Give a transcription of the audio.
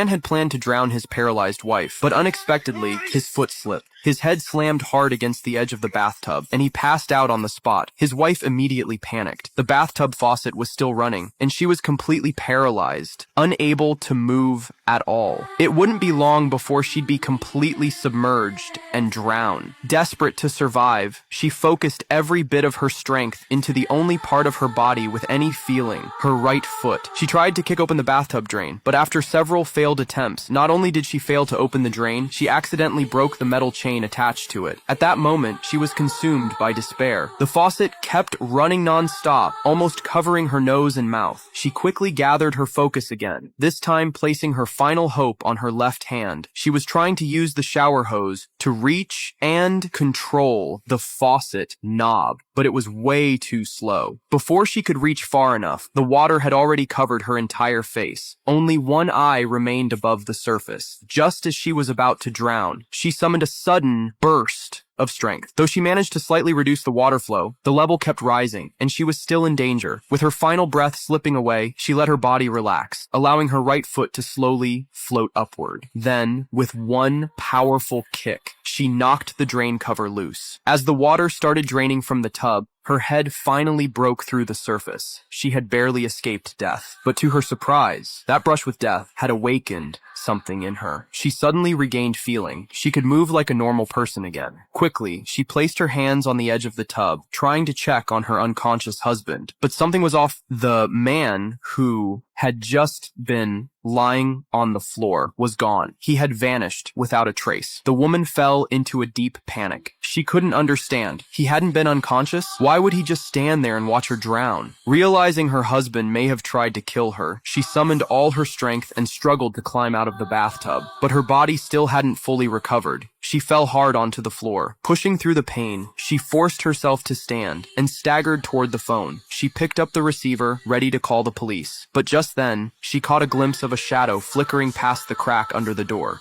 man had planned to drown his paralyzed wife, but unexpectedly, his foot slipped. His head slammed hard against the edge of the bathtub, and he passed out on the spot. His wife immediately panicked. The bathtub faucet was still running, and she was completely paralyzed, unable to move at all. It wouldn't be long before she'd be completely submerged and drown. Desperate to survive, she focused every bit of her strength into the only part of her body with any feeling, her right foot. She tried to kick open the bathtub drain, but after several failed attempts, not only did she fail to open the drain, she accidentally broke the metal chain attached to it. At that moment, she was consumed by despair. The faucet kept running non-stop, almost covering her nose and mouth. She quickly gathered her focus again, this time placing her final hope on her left hand. She was trying to use the shower hose to reach and control the faucet knob, but it was way too slow. Before she could reach far enough, the water had already covered her entire face. Only one eye remained above the surface. Just as she was about to drown, she summoned a sudden burst of strength. Though she managed to slightly reduce the water flow, the level kept rising, and she was still in danger. With her final breath slipping away, she let her body relax, allowing her right foot to slowly float upward. Then, with one powerful kick, she knocked the drain cover loose. As the water started draining from the tub, her head finally broke through the surface. She had barely escaped death. But to her surprise, that brush with death had awakened something in her. She suddenly regained feeling. She could move like a normal person again. Quickly, she placed her hands on the edge of the tub, trying to check on her unconscious husband. But something was off. The man who had just been lying on the floor was gone. He had vanished without a trace. The woman fell into a deep panic. She couldn't understand. He hadn't been unconscious? Why would he just stand there and watch her drown? Realizing her husband may have tried to kill her, she summoned all her strength and struggled to climb out of the bathtub. But her body still hadn't fully recovered. She fell hard onto the floor. Pushing through the pain, she forced herself to stand and staggered toward the phone. She picked up the receiver, ready to call the police. But just then, she caught a glimpse of a shadow flickering past the crack under the door.